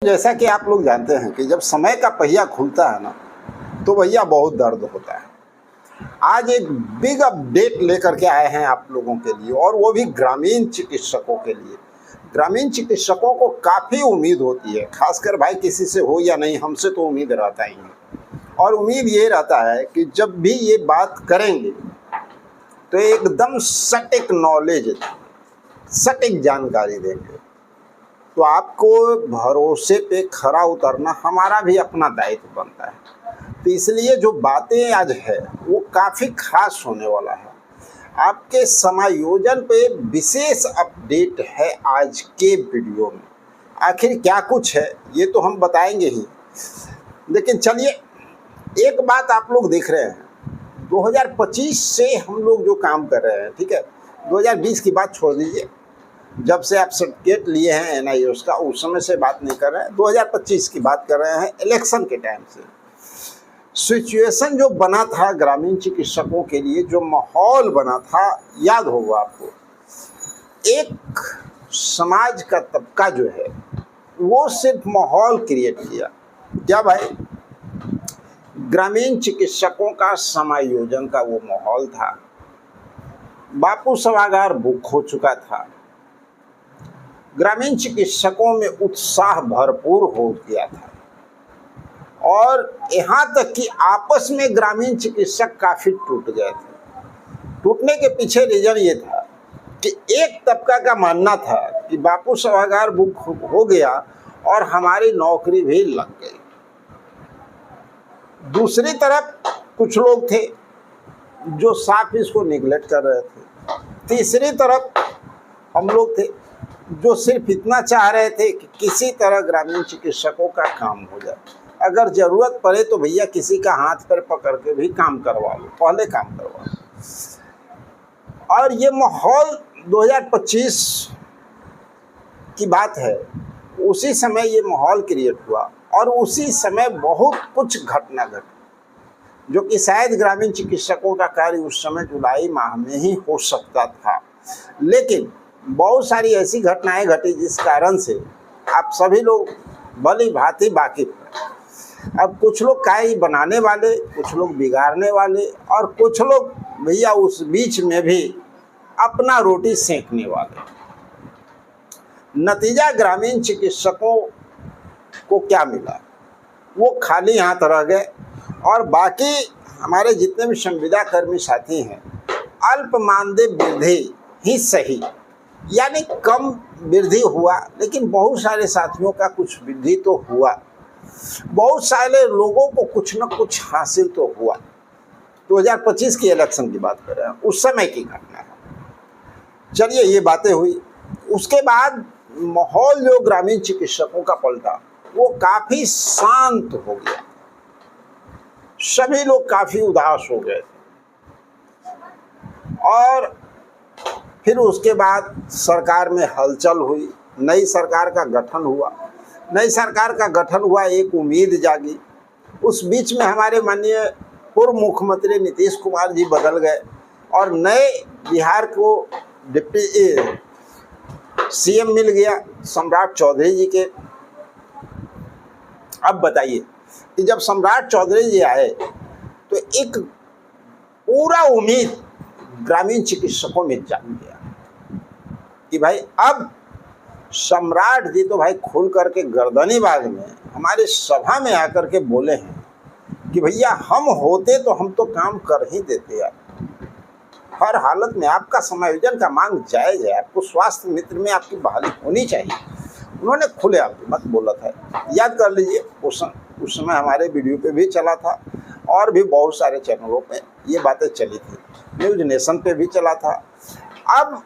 जैसा कि आप लोग जानते हैं कि जब समय का पहिया खुलता है ना, तो भैया बहुत दर्द होता है। आज एक बिग अपडेट लेकर के आए हैं आप लोगों के लिए, और वो भी ग्रामीण चिकित्सकों के लिए। ग्रामीण चिकित्सकों को काफ़ी उम्मीद होती है, खासकर भाई किसी से हो या नहीं, हमसे तो उम्मीद रहता ही है। और उम्मीद ये रहता है कि जब भी ये बात करेंगे तो एकदम सटीक नॉलेज, सटीक जानकारी देंगे। तो आपको भरोसे पे खरा उतरना हमारा भी अपना दायित्व बनता है। तो इसलिए जो बातें आज है वो काफ़ी खास होने वाला है। आपके समायोजन पे विशेष अपडेट है आज के वीडियो में। आखिर क्या कुछ है ये तो हम बताएंगे ही, लेकिन चलिए एक बात आप लोग देख रहे हैं, 2025 से हम लोग जो काम कर रहे हैं, ठीक है, 2020 की बात छोड़ दीजिए, जब से आप सर्टिफिकेट लिए हैं एनआईओएस का उस समय से बात नहीं कर रहे हैं, 2025 की बात कर रहे हैं। इलेक्शन के टाइम से सिचुएशन जो बना था ग्रामीण चिकित्सकों के लिए, जो माहौल बना था, याद होगा आपको। एक समाज का तबका जो है वो सिर्फ माहौल क्रिएट किया। क्या भाई? ग्रामीण चिकित्सकों का समायोजन का वो माहौल था। बापू सभागार बुक हो चुका था, ग्रामीण चिकित्सकों में उत्साह भरपूर हो गया था, और यहाँ तक कि आपस में ग्रामीण चिकित्सक काफ़ी टूट गए थे। टूटने के पीछे रीजन ये था कि एक तबका का मानना था कि बापू सभागार बुक हो गया और हमारी नौकरी भी लग गई। दूसरी तरफ कुछ लोग थे जो साफ इसको निगलेक्ट कर रहे थे। तीसरी तरफ हम लोग थे जो सिर्फ इतना चाह रहे थे कि किसी तरह ग्रामीण चिकित्सकों का काम हो जाए। अगर ज़रूरत पड़े तो भैया किसी का हाथ पर पकड़ के भी काम करवा लो, पहले काम करवा लो। और ये माहौल 2025 की बात है, उसी समय ये माहौल क्रिएट हुआ, और उसी समय बहुत कुछ घटना घटी जो कि शायद ग्रामीण चिकित्सकों का कार्य उस समय जुलाई माह में ही हो सकता था। लेकिन बहुत सारी ऐसी घटनाएं घटी जिस कारण से आप सभी लोग भली भांति वाकिफ हैं। अब कुछ लोग काई बनाने वाले, कुछ लोग बिगाड़ने वाले, और कुछ लोग भैया उस बीच में भी अपना रोटी सेंकने वाले। नतीजा ग्रामीण चिकित्सकों को क्या मिला? वो खाली हाथ रह गए, और बाकी हमारे जितने भी संविदा कर्मी साथी हैं, अल्प मानदेय वृद्धि ही सही, यानी कम वृद्धि हुआ, लेकिन बहुत सारे साथियों का कुछ वृद्धि तो हुआ, बहुत सारे लोगों को कुछ न कुछ हासिल तो हुआ। 2025 की इलेक्शन की बात कर रहे हैं, उस समय की घटना है। चलिए ये बातें हुई, उसके बाद माहौल जो ग्रामीण चिकित्सकों का पलटा वो काफ़ी शांत हो गया। सभी लोग काफ़ी उदास हो गए थे, और फिर उसके बाद सरकार में हलचल हुई, नई सरकार का गठन हुआ। नई सरकार का गठन हुआ, एक उम्मीद जागी। उस बीच में हमारे माननीय पूर्व मुख्यमंत्री नीतीश कुमार जी बदल गए, और नए बिहार को डिप्टी सीएम मिल गया सम्राट चौधरी जी के। अब बताइए कि जब सम्राट चौधरी जी आए तो एक पूरा उम्मीद ग्रामीण चिकित्सकों में जाग गया कि भाई अब सम्राट जी तो भाई खुल करके गर्दनी बाग में हमारे सभा में आकर के बोले हैं कि भैया हम होते तो हम तो काम कर ही देते यार, हर हालत में आपका समायोजन का मांग जायज़ है, आपको स्वास्थ्य मित्र में आपकी बहाली होनी चाहिए। उन्होंने खुले आप मत बोला था, याद कर लीजिए। उस समय हमारे वीडियो पे भी चला था, और भी बहुत सारे चैनलों पे ये बातें चली थी, न्यूज़ नेशन पे भी चला था। अब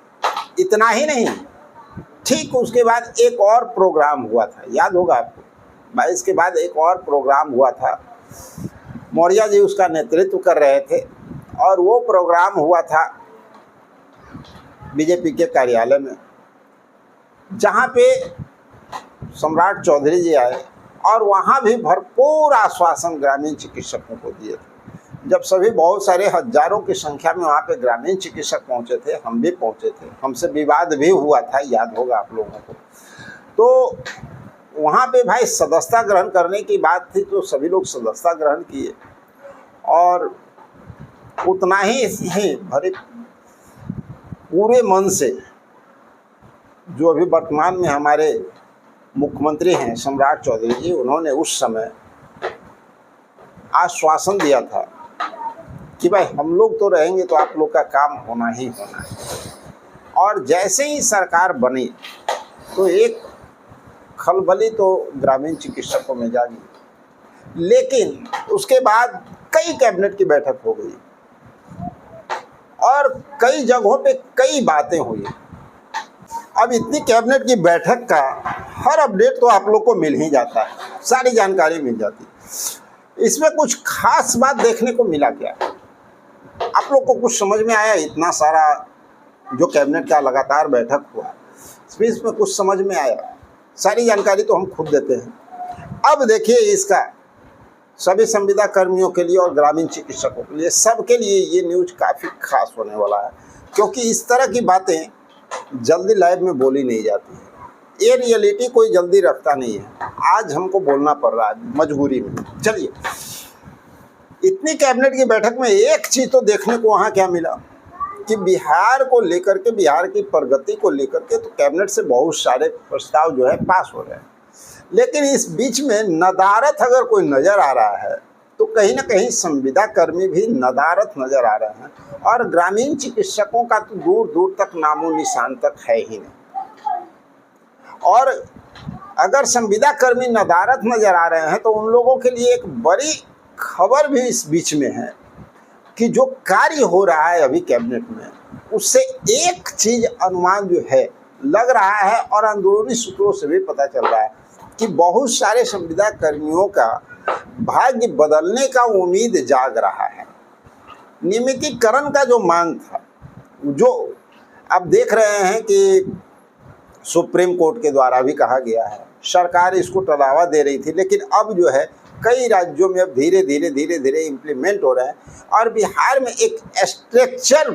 इतना ही नहीं, ठीक उसके बाद एक और प्रोग्राम हुआ था, याद होगा आपको, 22 के बाद एक और प्रोग्राम हुआ था, मौर्य जी उसका नेतृत्व कर रहे थे, और वो प्रोग्राम हुआ था बीजेपी के कार्यालय में, जहाँ पे सम्राट चौधरी जी आए, और वहाँ भी भरपूर आश्वासन ग्रामीण चिकित्सकों को दिए थे। जब सभी बहुत सारे हजारों की संख्या में वहाँ पे ग्रामीण चिकित्सक पहुँचे थे, हम भी पहुँचे थे, हमसे विवाद भी हुआ था, याद होगा आप लोगों को। तो वहाँ पे भाई सदस्यता ग्रहण करने की बात थी तो सभी लोग सदस्यता ग्रहण किए और उतना ही भरे पूरे मन से जो अभी वर्तमान में हमारे मुख्यमंत्री हैं सम्राट चौधरी जी, उन्होंने उस समय आश्वासन दिया था कि भाई हम लोग तो रहेंगे तो आप लोग का काम होना ही होना है। और जैसे ही सरकार बनी तो एक खलबली तो ग्रामीण चिकित्सकों में जागी, लेकिन उसके बाद कई कैबिनेट की बैठक हो गई और कई जगहों पे कई बातें हुई। अब इतनी कैबिनेट की बैठक का हर अपडेट तो आप लोग को मिल ही जाता है, सारी जानकारी मिल जाती है। इसमें कुछ खास बात देखने को मिला क्या? आप लोग को कुछ समझ में आया? इतना सारा जो कैबिनेट का लगातार बैठक हुआ, इसमें कुछ समझ में आया? सारी जानकारी तो हम खुद देते हैं। अब देखिए, इसका सभी संविदा कर्मियों के लिए और ग्रामीण चिकित्सकों के लिए, सबके लिए ये न्यूज काफ़ी खास होने वाला है, क्योंकि इस तरह की बातें जल्दी लाइव में बोली नहीं जाती है। ये रियलिटी कोई जल्दी रखता नहीं है। आज हमको बोलना पड़ रहा है मजबूरी में। चलिए, इतनी कैबिनेट की बैठक में एक चीज़ तो देखने को वहाँ क्या मिला कि बिहार को लेकर के, बिहार की प्रगति को लेकर के तो कैबिनेट से बहुत सारे प्रस्ताव जो है पास हो रहे हैं, लेकिन इस बीच में नदारत अगर कोई नज़र आ रहा है तो कहीं ना कहीं संविदा कर्मी भी नदारत नज़र आ रहे हैं और ग्रामीण चिकित्सकों का तो दूर दूर तक नामो निशान तक है ही नहीं। और अगर संविदा कर्मी नदारत नज़र आ रहे हैं तो उन लोगों के लिए एक बड़ी खबर भी इस बीच में है कि जो कार्य हो रहा है अभी कैबिनेट में, उससे एक चीज़ अनुमान जो है लग रहा है और अंदरूनी सूत्रों से भी पता चल रहा है कि बहुत सारे संविदा कर्मियों का भाग्य बदलने का उम्मीद जाग रहा है। नियमितीकरण का जो मांग था, जो अब देख रहे हैं कि सुप्रीम कोर्ट के द्वारा भी कहा गया है, सरकार इसको बढ़ावा दे रही थी, लेकिन अब जो है कई राज्यों में अब धीरे धीरे इम्प्लीमेंट हो रहा है और बिहार में एक स्ट्रक्चर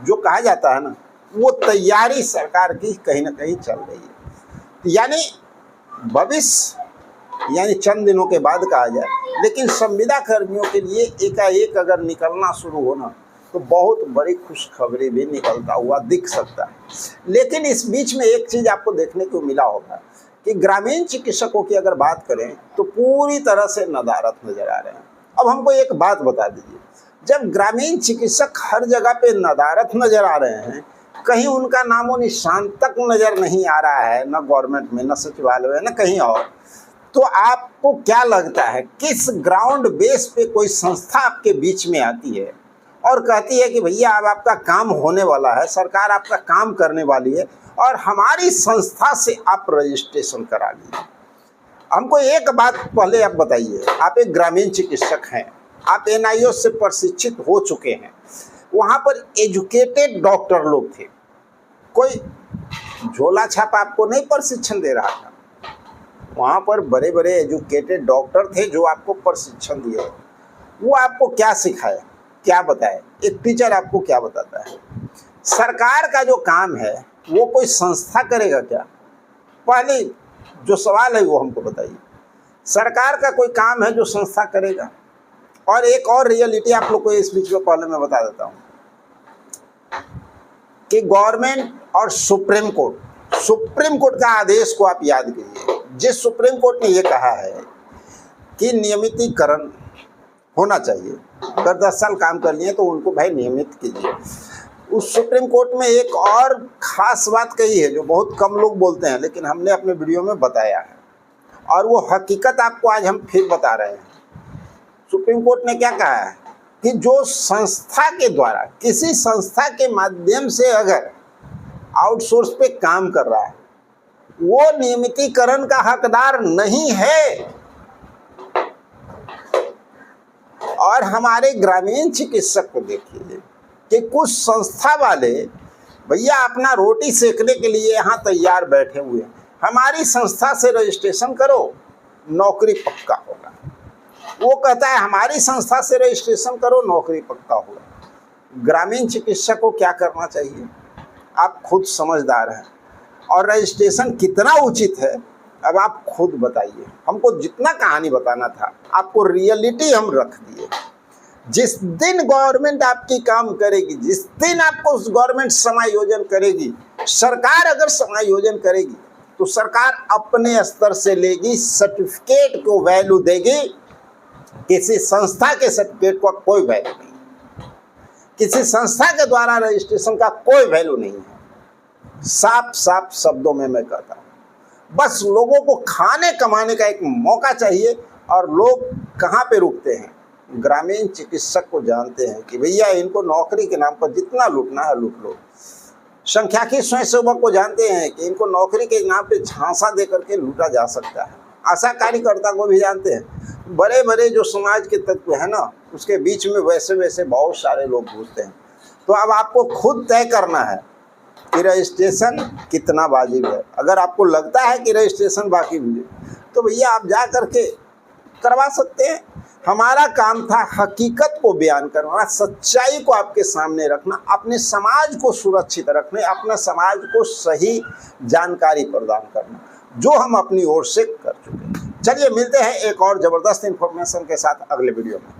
जो कहा जाता है ना, वो तैयारी सरकार की कहीं ना कहीं चल रही है। यानी भविष्य, यानी चंद दिनों के बाद कहा जाए, लेकिन संविदा कर्मियों के लिए एकाएक अगर निकलना शुरू होना तो बहुत बड़ी खुशखबरी भी निकलता हुआ दिख सकता है। लेकिन इस बीच में एक चीज़ आपको देखने को मिला होगा कि ग्रामीण चिकित्सकों की अगर बात करें तो पूरी तरह से नदारत नजर आ रहे हैं। अब हमको एक बात बता दीजिए, जब ग्रामीण चिकित्सक हर जगह पे नदारत नजर आ रहे हैं, कहीं उनका नामो निशान तक नजर नहीं आ रहा है, न गवर्नमेंट में, न सचिवालय में, न कहीं और, तो आपको क्या लगता है किस ग्राउंड बेस पे कोई संस्था आपके बीच में आती है और कहती है कि भैया अब आपका काम होने वाला है, सरकार आपका काम करने वाली है और हमारी संस्था से आप रजिस्ट्रेशन करा लीजिए? हमको एक बात पहले आप बताइए, आप एक ग्रामीण चिकित्सक हैं, आप NIO से प्रशिक्षित हो चुके हैं, वहाँ पर एजुकेटेड डॉक्टर लोग थे, कोई झोला छाप आपको नहीं प्रशिक्षण दे रहा था। वहाँ पर बड़े बड़े एजुकेटेड डॉक्टर थे जो आपको प्रशिक्षण दिए। वो आपको क्या सिखाए, क्या बताए? एक टीचर आपको क्या बताता है? सरकार का जो काम है वो कोई संस्था करेगा क्या? पहले जो सवाल है वो हमको बताइए। सरकार का कोई काम है जो संस्था करेगा? और एक और रियलिटी आप लोग को इस बीच में पहले मैं बता देता हूँ कि गवर्नमेंट और सुप्रीम कोर्ट का आदेश को आप याद कीजिए। जिस सुप्रीम कोर्ट ने ये कहा है कि नियमितीकरण होना चाहिए, अगर 10 साल काम कर लिए तो उनको भाई नियमित कीजिए, उस सुप्रीम कोर्ट में एक और ख़ास बात कही है जो बहुत कम लोग बोलते हैं, लेकिन हमने अपने वीडियो में बताया है और वो हकीकत आपको आज हम फिर बता रहे हैं। सुप्रीम कोर्ट ने क्या कहा है कि जो संस्था के द्वारा, किसी संस्था के माध्यम से अगर आउटसोर्स पे काम कर रहा है, वो नियमितीकरण का हकदार नहीं है। और हमारे ग्रामीण चिकित्सक को देखिए कि कुछ संस्था वाले भैया अपना रोटी सेकने के लिए यहाँ तैयार बैठे हुए हैं, हमारी संस्था से रजिस्ट्रेशन करो, नौकरी पक्का होगा। वो कहता है हमारी संस्था से रजिस्ट्रेशन करो, नौकरी पक्का होगा। ग्रामीण चिकित्सक को क्या करना चाहिए? आप खुद समझदार हैं। और रजिस्ट्रेशन कितना उचित है अब आप खुद बताइए, हमको जितना कहानी बताना था आपको रियलिटी हम रख दिए। जिस दिन गवर्नमेंट आपकी काम करेगी, जिस दिन आपको गवर्नमेंट समायोजन करेगी, सरकार अगर समायोजन करेगी तो सरकार अपने स्तर से लेगी, सर्टिफिकेट को वैल्यू देगी। किसी संस्था के सर्टिफिकेट को कोई वैल्यू नहीं, किसी संस्था के द्वारा रजिस्ट्रेशन का कोई वैल्यू नहीं है। साफ साफ शब्दों में मैं कहता हूँ, बस लोगों को खाने कमाने का एक मौका चाहिए। और लोग कहाँ पे रुकते हैं? ग्रामीण चिकित्सक को जानते हैं कि भैया इनको नौकरी के नाम पर जितना लूटना है लूट लो। संख्याकी स्वयंसेवक को जानते हैं कि इनको नौकरी के नाम पे झांसा दे करके लूटा जा सकता है। आशा कार्यकर्ता को भी जानते हैं। बड़े बड़े जो समाज के तत्व है ना, उसके बीच में वैसे वैसे बहुत सारे लोग घुसते हैं। तो अब आपको खुद तय करना है कि रजिस्ट्रेशन कितना वाजिब है। अगर आपको लगता है कि रजिस्ट्रेशन वाजिब है तो भैया आप जा करके करवा सकते हैं। हमारा काम था हकीकत को बयान करना, सच्चाई को आपके सामने रखना, अपने समाज को सुरक्षित रखने, अपने समाज को सही जानकारी प्रदान करना, जो हम अपनी ओर से कर चुके हैं। चलिए मिलते हैं एक और ज़बरदस्त इन्फॉर्मेशन के साथ अगले वीडियो में।